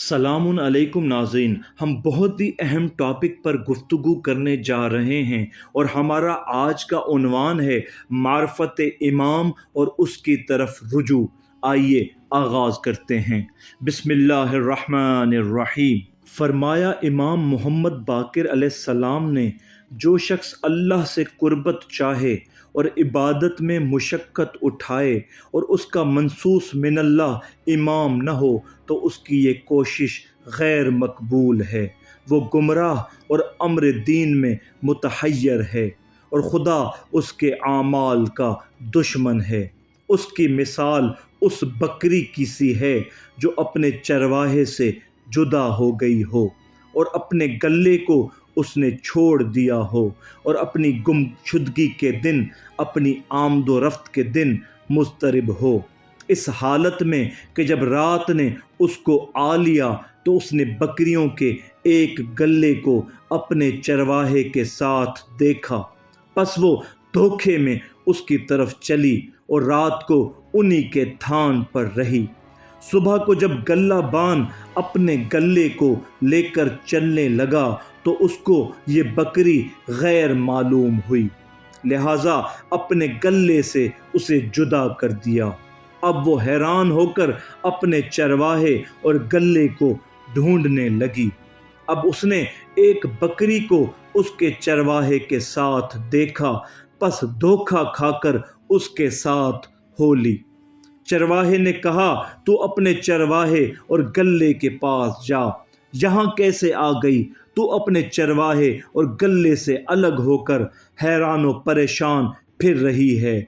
سلام علیکم ناظرین، ہم بہت ہی اہم ٹاپک پر گفتگو کرنے جا رہے ہیں اور ہمارا آج کا عنوان ہے معرفت امام اور اس کی طرف رجوع۔ آئیے آغاز کرتے ہیں۔ بسم اللہ الرحمن الرحیم۔ فرمایا امام محمد باقر علیہ السلام نے، جو شخص اللہ سے قربت چاہے اور عبادت میں مشقت اٹھائے اور اس کا منصوص من اللہ امام نہ ہو تو اس کی یہ کوشش غیر مقبول ہے۔ وہ گمراہ اور امر دین میں متحیر ہے اور خدا اس کے اعمال کا دشمن ہے۔ اس کی مثال اس بکری کی سی ہے جو اپنے چرواہے سے جدا ہو گئی ہو اور اپنے گلے کو اس نے چھوڑ دیا ہو اور اپنی گمشدگی کے دن، اپنی آمد و رفت کے دن مضطرب ہو، اس حالت میں کہ جب رات نے اس کو آ لیا تو اس نے بکریوں کے ایک گلے کو اپنے چرواہے کے ساتھ دیکھا، پس وہ دھوکے میں اس کی طرف چلی اور رات کو انہی کے تھان پر رہی۔ صبح کو جب گلہ بان اپنے گلے کو لے کر چلنے لگا تو اس کو یہ بکری غیر معلوم ہوئی، لہٰذا اپنے گلے سے اسے جدا کر دیا۔ اب وہ حیران ہو کر اپنے چرواہے اور گلے کو ڈھونڈنے لگی۔ اب اس نے ایک بکری کو اس کے چرواہے کے ساتھ دیکھا، پس دھوکا کھا کر اس کے ساتھ ہو لی۔ چرواہے نے کہا، تو اپنے چرواہے اور گلے کے پاس جا، یہاں کیسے آ گئی؟ تو اپنے چرواہے اور گلے سے الگ ہو کر حیران و پریشان پھر رہی ہے۔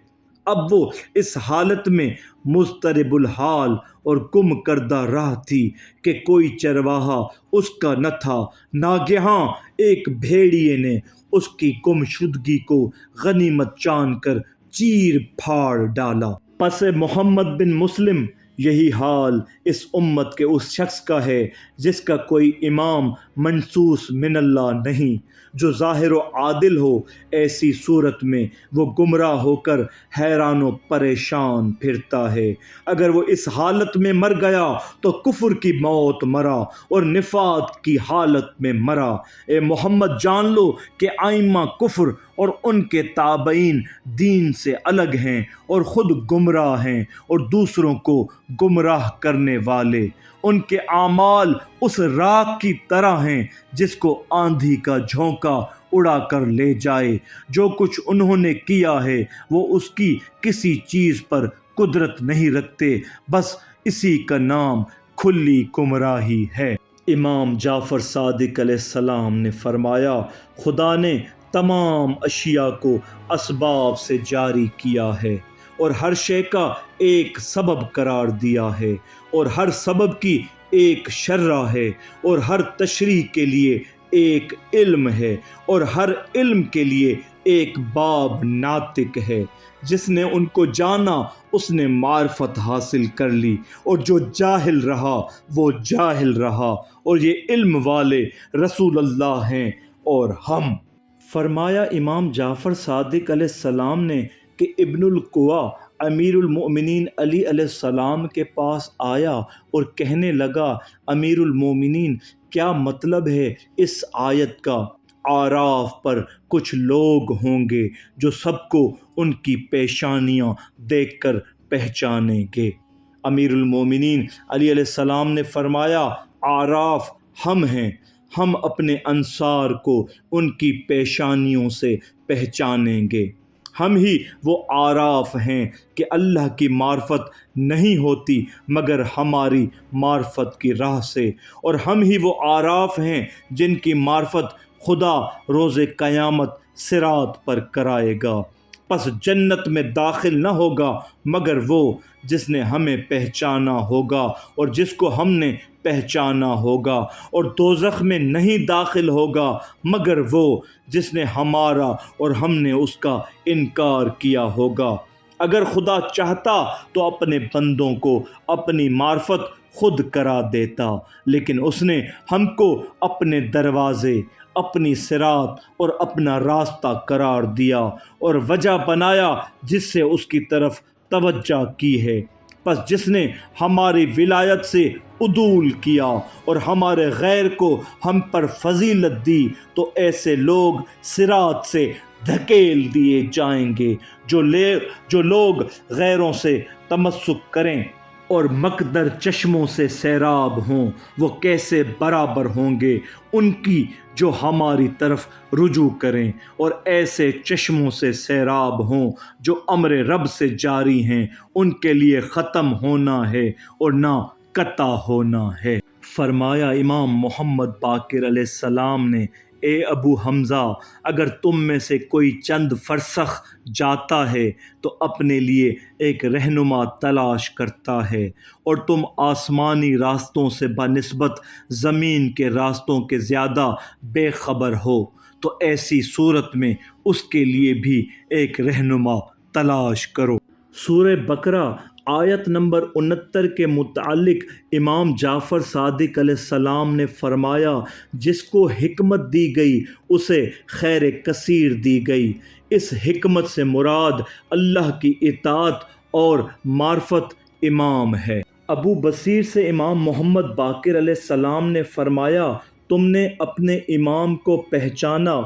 اب وہ اس حالت میں مضطرب الحال اور گم کردہ راہ تھی کہ کوئی چرواہا اس کا نہ تھا۔ ناگہاں ایک بھیڑیے نے اس کی گمشدگی کو غنیمت جان کر چیر پھاڑ ڈالا۔ پس محمد بن مسلم، یہی حال اس امت کے اس شخص کا ہے جس کا کوئی امام منصوص من اللہ نہیں، جو ظاہر و عادل ہو۔ ایسی صورت میں وہ گمراہ ہو کر حیران و پریشان پھرتا ہے۔ اگر وہ اس حالت میں مر گیا تو کفر کی موت مرا اور نفاق کی حالت میں مرا۔ اے محمد، جان لو کہ ائمہ کفر اور ان کے تابعین دین سے الگ ہیں اور خود گمراہ ہیں اور دوسروں کو گمراہ کرنے والے۔ ان کے اعمال اس راکھ کی طرح ہیں جس کو آندھی کا جھونکا اڑا کر لے جائے۔ جو کچھ انہوں نے کیا ہے وہ اس کی کسی چیز پر قدرت نہیں رکھتے، بس اسی کا نام کھلی گمراہی ہے۔ امام جعفر صادق علیہ السلام نے فرمایا، خدا نے تمام اشیاء کو اسباب سے جاری کیا ہے اور ہر شے کا ایک سبب قرار دیا ہے، اور ہر سبب کی ایک شرح ہے، اور ہر تشریح کے لیے ایک علم ہے، اور ہر علم کے لیے ایک باب ناطق ہے۔ جس نے ان کو جانا اس نے معرفت حاصل کر لی، اور جو جاہل رہا وہ جاہل رہا، اور یہ علم والے رسول اللہ ہیں اور ہم۔ فرمایا امام جعفر صادق علیہ السلام نے کہ ابن القوا امیر المؤمنین علی علیہ السلام کے پاس آیا اور کہنے لگا، امیر المؤمنین، کیا مطلب ہے اس آیت کا؟ اعراف پر کچھ لوگ ہوں گے جو سب کو ان کی پیشانیاں دیکھ کر پہچانیں گے۔ امیر المؤمنین علی علیہ السلام نے فرمایا، اعراف ہم ہیں، ہم اپنے انصار کو ان کی پیشانیوں سے پہچانیں گے۔ ہم ہی وہ اعراف ہیں کہ اللہ کی معرفت نہیں ہوتی مگر ہماری معرفت کی راہ سے، اور ہم ہی وہ اعراف ہیں جن کی معرفت خدا روز قیامت صراط پر کرائے گا۔ پس جنت میں داخل نہ ہوگا مگر وہ جس نے ہمیں پہچانا ہوگا اور جس کو ہم نے پہچانا ہوگا، اور دوزخ میں نہیں داخل ہوگا مگر وہ جس نے ہمارا اور ہم نے اس کا انکار کیا ہوگا۔ اگر خدا چاہتا تو اپنے بندوں کو اپنی معرفت خود کرا دیتا، لیکن اس نے ہم کو اپنے دروازے، اپنی صراط اور اپنا راستہ قرار دیا اور وجہ بنایا جس سے اس کی طرف توجہ کی ہے۔ پس جس نے ہماری ولایت سے عدول کیا اور ہمارے غیر کو ہم پر فضیلت دی تو ایسے لوگ صراط سے دھکیل دیے جائیں گے۔ جو لوگ غیروں سے تمسک کریں اور مقدر چشموں سے سیراب ہوں، وہ کیسے برابر ہوں گے ان کی جو ہماری طرف رجوع کریں اور ایسے چشموں سے سیراب ہوں جو امر رب سے جاری ہیں، ان کے لیے ختم ہونا ہے اور نہ قطع ہونا ہے۔ فرمایا امام محمد باقر علیہ السلام نے، اے ابو حمزہ، اگر تم میں سے کوئی چند فرسخ جاتا ہے تو اپنے لیے ایک رہنما تلاش کرتا ہے، اور تم آسمانی راستوں سے بنسبت زمین کے راستوں کے زیادہ بے خبر ہو، تو ایسی صورت میں اس کے لیے بھی ایک رہنما تلاش کرو۔ سورہ بقرہ آیت نمبر 69 کے متعلق امام جعفر صادق علیہ السلام نے فرمایا، جس کو حکمت دی گئی اسے خیر کثیر دی گئی۔ اس حکمت سے مراد اللہ کی اطاعت اور معرفت امام ہے۔ ابو بصیر سے امام محمد باقر علیہ السلام نے فرمایا، تم نے اپنے امام کو پہچانا؟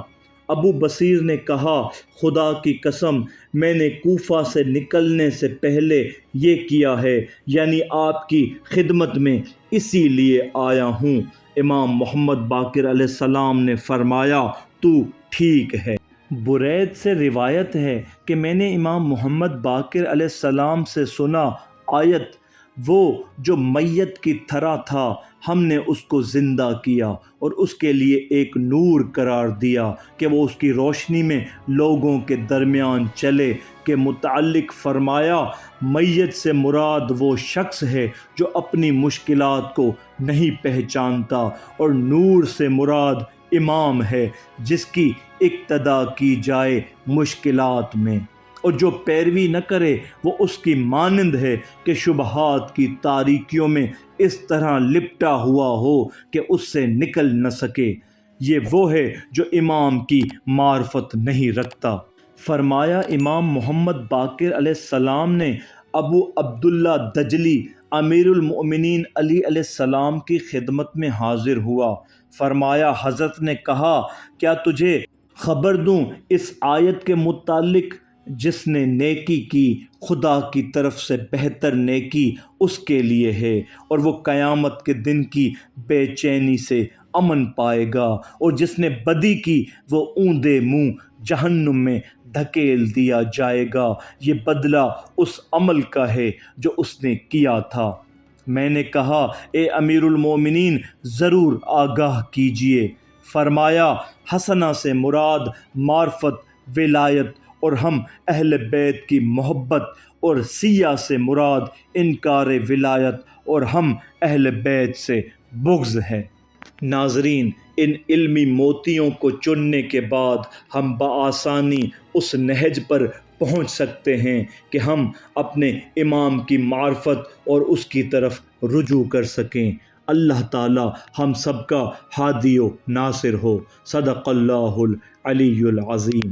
ابو بصیر نے کہا، خدا کی قسم میں نے کوفہ سے نکلنے سے پہلے یہ کیا ہے، یعنی آپ کی خدمت میں اسی لیے آیا ہوں۔ امام محمد باقر علیہ السلام نے فرمایا، تو ٹھیک ہے۔ برید سے روایت ہے کہ میں نے امام محمد باقر علیہ السلام سے سنا، آیت وہ جو میت کی طرح تھا ہم نے اس کو زندہ کیا اور اس کے لیے ایک نور قرار دیا کہ وہ اس کی روشنی میں لوگوں کے درمیان چلے، کے متعلق فرمایا، میت سے مراد وہ شخص ہے جو اپنی مشکلات کو نہیں پہچانتا، اور نور سے مراد امام ہے جس کی اقتدا کی جائے مشکلات میں، اور جو پیروی نہ کرے وہ اس کی مانند ہے کہ شبہات کی تاریکیوں میں اس طرح لپٹا ہوا ہو کہ اس سے نکل نہ سکے۔ یہ وہ ہے جو امام کی معرفت نہیں رکھتا۔ فرمایا امام محمد باقر علیہ السلام نے ابو عبداللہ دجلی امیر المؤمنین علی علیہ السلام کی خدمت میں حاضر ہوا۔ فرمایا، حضرت نے کہا، کیا تجھے خبر دوں اس آیت کے متعلق، جس نے نیکی کی خدا کی طرف سے بہتر نیکی اس کے لیے ہے، اور وہ قیامت کے دن کی بے چینی سے امن پائے گا، اور جس نے بدی کی وہ اوندے منہ جہنم میں دھکیل دیا جائے گا۔ یہ بدلہ اس عمل کا ہے جو اس نے کیا تھا۔ میں نے کہا، اے امیر المومنین، ضرور آگاہ کیجیے۔ فرمایا، حسنہ سے مراد معرفت، ولایت اور ہم اہل بیت کی محبت، اور سیاہ سے مراد انکار ولایت اور ہم اہل بیت سے بغض ہے۔ ناظرین، ان علمی موتیوں کو چننے کے بعد ہم بآسانی اس نہج پر پہنچ سکتے ہیں کہ ہم اپنے امام کی معرفت اور اس کی طرف رجوع کر سکیں۔ اللہ تعالی ہم سب کا ہادی و ناصر ہو۔ صدق اللہ العلی العظیم۔